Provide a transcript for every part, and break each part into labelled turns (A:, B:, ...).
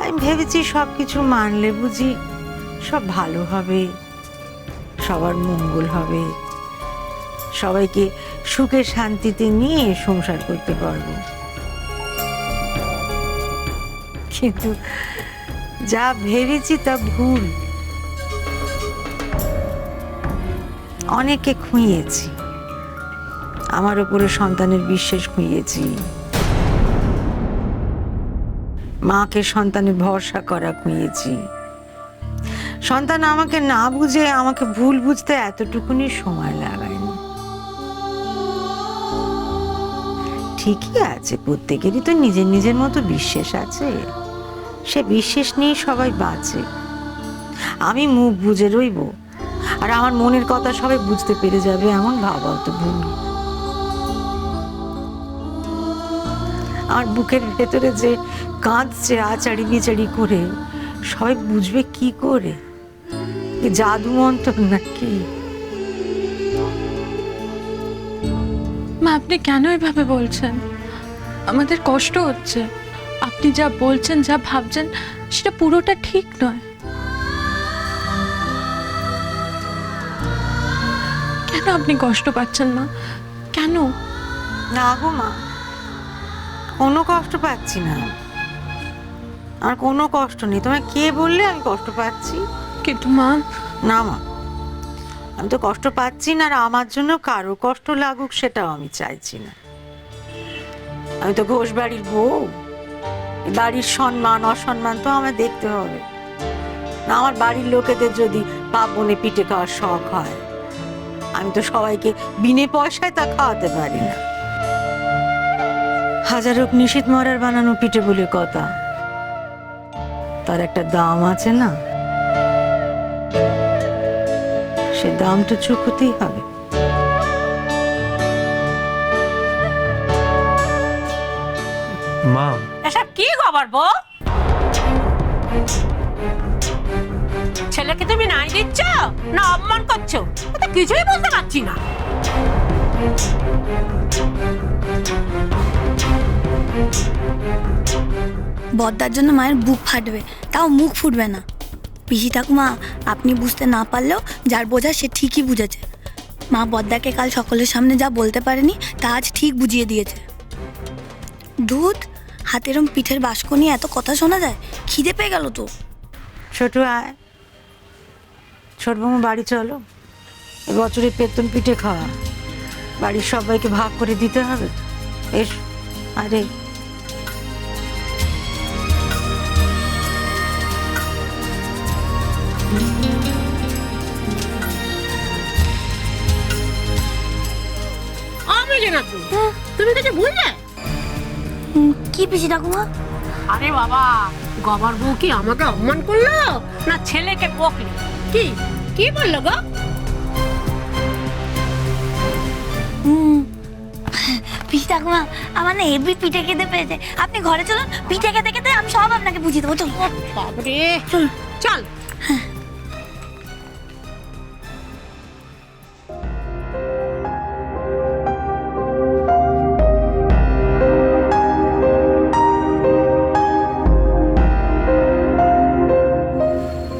A: আমি ভেবেছি সব কিছু মানলে বুঝি সব ভালো হবে, সবার মঙ্গল হবে, সবাইকে সুখে শান্তিতে নিয়ে সংসার করতে পারবো। কিন্তু যা ভেবেছি তা ভুল। অনেকে খুঁয়েছি, আমার উপরে সন্তানের বিশ্বাস খুঁয়েছি, মাকে সন্তানের ভরসা করা খুঁয়েছি। সন্তান আমাকে না বুঝে আমাকে ভুল বুঝতে এতটুকুনি সময় লাগায়নি। ঠিকই আছে, প্রত্যেকেরই তো নিজের নিজের মতো বিশ্বাস আছে, সে বিশ্বাস নিয়ে সবাই বাঁচে। আমি মুখ বুজে রইব আর আমার মনের কথা সবাই বুঝতে পেরে যাবে এমন ভাবাও তো ভুল। আর বুকের ভেতরে যে কাঁদছে আচারি বিচারি করে, সবাই বুঝবে কি করে? জাদু মন্ত্র নাকি?
B: মা, আপনি কেন এভাবে বলছেন? আমাদের কষ্ট হচ্ছে। আপনি যা বলছেন, যা ভাবছেন, সেটা পুরোটা ঠিক নয়। কেন আপনি কষ্ট পাচ্ছেন মা? কেন?
A: না গো মা, কোনো কষ্ট পাচ্ছি না। আর কোনো কষ্ট নেই। তোমায় কে বললে আমি কষ্ট পাচ্ছি?
B: কিন্তু মা,
A: না মা, আমি তো কষ্ট পাচ্ছি না, আর আমার জন্য কারো কষ্ট লাগুক সেটাও আমি চাইছি না। আমি তো ঘোষ বাড়ির বউ, বাড়ির সম্মান অসম্মান তো আমায় দেখতে হবে না। আমার বাড়ির লোকেদের যদি পাপ বনে পিঠে খাওয়ার শখ হয়, আমি তো সবাইকে বিনে পয়সায় তা খাওয়াতে পারি না। হাজার হোক নিশীথ মরার বানানো পিঠে বলে কথা, তার একটা দাম আছে না, সে দাম তো চুকতেই হবে।
C: মা,
D: এসব কি খবর বউ? ছেলেকে তুমি নাই দিচ্ছ না অপমান করছো? তো কিছুই বলতে পারছি না।
E: বদ্দার জন্য মায়ের বুক ফাটবে, তাও মুখ ফুটবে না। পিসি ঠাকুমা, আপনি বুঝতে না পারলেও যার বোঝা সে ঠিকই বুঝেছে। মা বদ্দাকে কাল সকলের সামনে যা বলতে পারেনি তা আজ ঠিক বুঝিয়ে দিয়েছে। দুধ হাতেরম পিঠের বাস্ক নিয়ে এত কথা শোনা যায়? খিদে পেয়ে গেল তো।
A: ছোট আয়, ছোট বৌমা বাড়ি চলো, এবছরের পেতন পিঠে খাওয়া বাড়ির সবাইকে ভাগ করে দিতে হবে। এস, আরে
D: আমি জানা তুমি কিছু বুঝলে?
E: কি পিসি ঠাকুমা?
D: আরে বাবা, গবার বউ কি আমাকে অপমান করলো না ছেলেকে বকলো? কি কি বললো গো?
E: পিসি ঠাকুমা, আমার না হেভি পিঠে খেতে পেয়েছে। আপনি ঘরে চলুন, পিঠে খেতে খেতে আমি সব আপনাকে বুঝিয়ে দেবো। চলুন।
D: বাবরে, চল।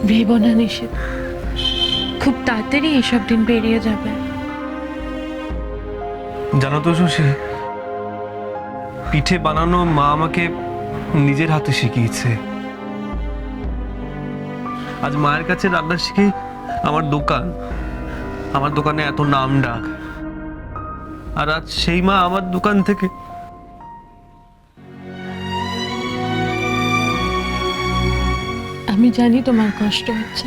B: ভেবো না নিশীথ, খুব তাড়াতাড়ি এসব দিন পেরিয়ে যাবে।
C: জানো তো শশী, পিঠে বানানো মা আমাকে নিজের হাতে শিখিয়েছে। আজ মায়ের কাছে রান্না শিখে আমার দোকানে এত নাম ডাক। আর আজ সেই মা আমার দোকান থেকে
B: আমি জানি তোমার কষ্ট হচ্ছে।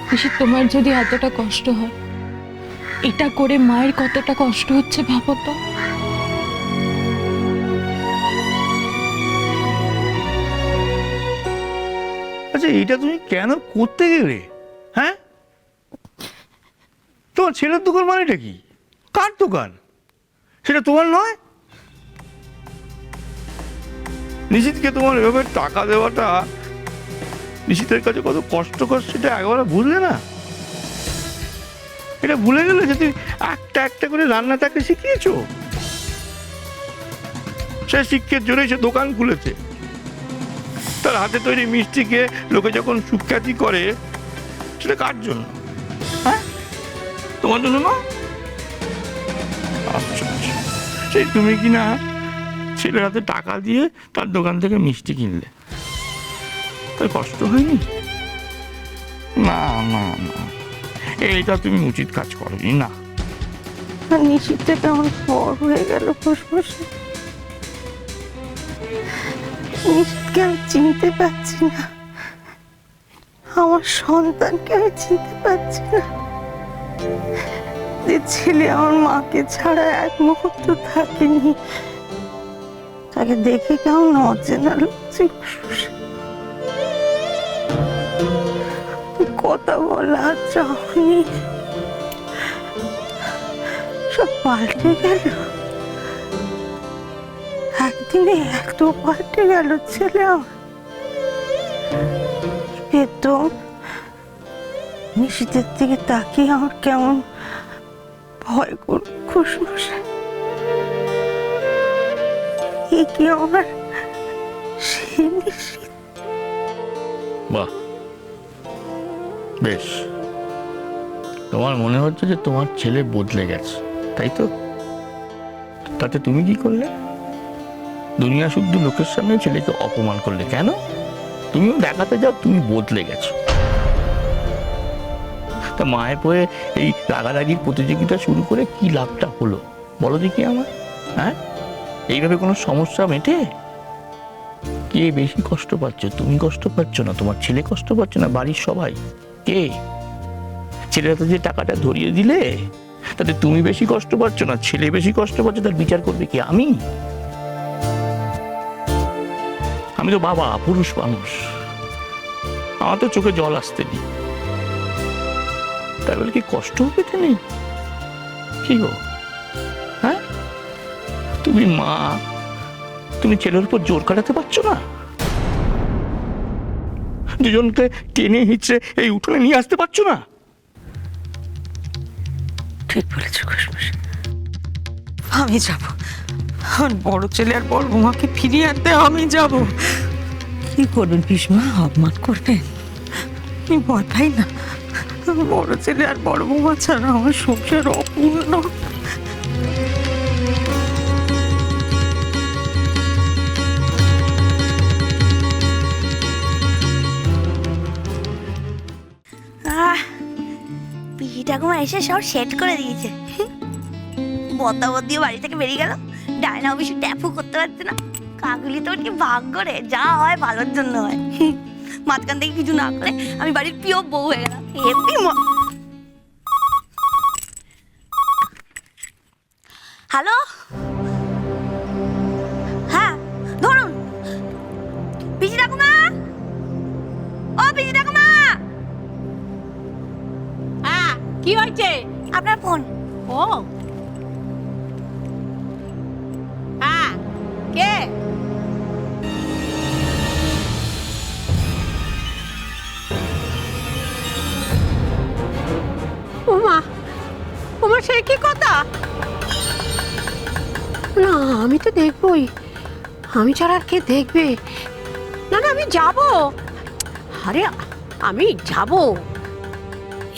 B: নিশীথ, তোমার যদি এতটা কষ্ট হয়, এটা করে মায়ের কতটা কষ্ট হচ্ছে ভাবো তো।
F: আচ্ছা, এটা তুমি কেন করতে গেলে? হ্যাঁ, তোমার ছেলের দোকান মানেটা কি? কার দোকান? সেটা তোমার নয়। নিশীথকে তোমার এভাবে টাকা দেওয়াটা নিশীথের কাছে কত কষ্টকর সেটা একবার বুঝলে না? এটা ভুলে গেলে যে তুমি একটা একটা করে রান্না তাকে শিখিয়েছো। সে শিক্ষের জন্যই সে দোকান খুলেছে। তার হাতে তৈরি মিষ্টিকে লোকে যখন সুখ্যাতি করে, সেটা কার জন্য? হ্যাঁ, তোমার জন্য না? আশ্চর্য। সেই তুমি কি না ছেলের হাতে টাকা দিয়ে তার দোকান থেকে মিষ্টি কিনলে, তার কষ্ট হয়নি? না না না, এইটা তুমি উচিত কাজ করোনি। না,
A: আর নিশিতটা কেমন বড় হয়ে গেল ফুসফুসে। নিশিতকে আমি চিনতে পারছি না, আমার সন্তানকে আমি চিনতে পারছি না। যে ছেলে আমার মাকে ছাড়া এক মুহূর্ত থাকেনি, তাকে দেখে কেমন অচেনা লাগছে ফুসফুসে। কথা বলা চাহনি, সব পাল্টে গেল। একদিনে এত পাল্টে গেল ছেলে আমার। বেতন নিশিতের দিকে তাকিয়ে আমার কেমন ভয় করল খুশমুশে। এ কি আমার সেই নিশিত?
F: বাহ, বেশ। তোমার মনে হচ্ছে যে তোমার ছেলে বদলে গেছে, তাই তো? তাতে তুমি কি করলে? দুনিয়া শুদ্ধ লোকের সামনে ছেলেকে অপমান করলে। কেন? তুমিও দেখাতে যাও তুমি বদলে গেছো। তা মায়ের পরে এই রাগারাগির প্রতিযোগিতা শুরু করে কি লাভটা হলো বলো দেখি আমার? হ্যাঁ, এইভাবে কোনো সমস্যা মেটে? কে বেশি কষ্ট পাচ্ছ? তুমি কষ্ট পাচ্ছ না? তোমার ছেলে কষ্ট পাচ্ছে না? বাড়ির সবাই? কে? ছেলের হাতে যে টাকাটা ধরিয়ে দিলে, তাতে তুমি বেশি কষ্ট পাচ্ছ না ছেলে বেশি কষ্ট পাচ্ছে? তার বিচার করবে কি? আমি? আমি তো বাবা, পুরুষ মানুষ, আমার তো চোখে জল আসতে নেই। তাই বলে কি কষ্ট পেতে নেই? কি গো, হ্যাঁ? তুমি মা, তুমি ছেলের উপর জোর কাটাতে পারছো না? দুজনকে টেনে হিচড়ে এই উঠোনে নিয়ে আসতে পারছো না?
A: ঠিক বলেছ খুশমুশ, আমি যাব। আমার বড় ছেলে আর বড় বৌমাকে ফিরিয়ে আনতে আমি যাব। কি করবেন পিসমা? অপমান করবেন? আমি ভয় পাই না। বড় ছেলে আর বড় বৌমা ছাড়া আমার সংসার অপূর্ণ।
E: পিসি ঠাকুমা এসে সব সেট করে দিয়েছে। বদ্দাবদ্দিও বাড়ি থেকে বেরিয়ে গেল। ডায়না অবশ্য ট্যাপও করতে পারছে না। কাকুলি তোর কি ভাগ্য রে, যা হয় ভালোর জন্য হয়। মাঝখান থেকে কিছু না করে আমি বাড়ির প্রিয় বউ হয়ে গেলাম। হ্যালো, হ্যাঁ ধরুন। পিসি ঠাকুমা, ও পিসি ঠাকুমা,
D: হ্যাঁ কি হয়েছে?
E: আপনার ফোন।
D: ও হ্যাঁ, কে? ওমা, ওমা, সে কি কথা? না, আমি তো দেখবই, আমি ছাড়া আর কে দেখবে? না না, আমি যাব। আরে আমি যাব।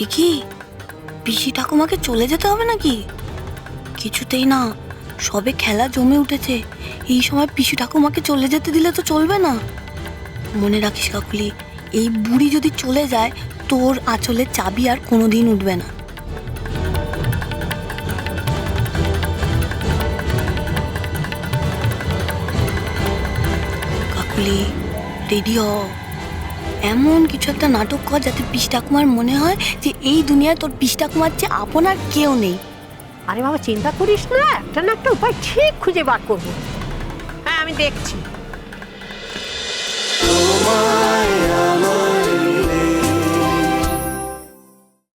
E: এ কি, পিসি ঠাকুমাকে চলে যেতে হবে নাকি? কিছুতেই না, সবে খেলা জমে উঠেছে। এই সময় পিসি ঠাকুমাকে চলে যেতে দিলে তো চলবে না। মনে রাখিস কাকুলি, এই বুড়ি যদি চলে যায়, তোর আঁচলের চাবি আর কোনোদিন উঠবে না। কাকুলি, রেডি হ। এমন কিছু একটা নাটক কর যাতে পিসি ঠাকুমার মনে হয় যে এই দুনিয়ায় তোর পিসি ঠাকুমার চেয়ে আপন আর কেউ নেই।
D: আরে বাবা, চিন্তা করিস না, একটা না একটা উপায় ঠিক খুঁজে বার করবো। হ্যাঁ, আমি দেখছি।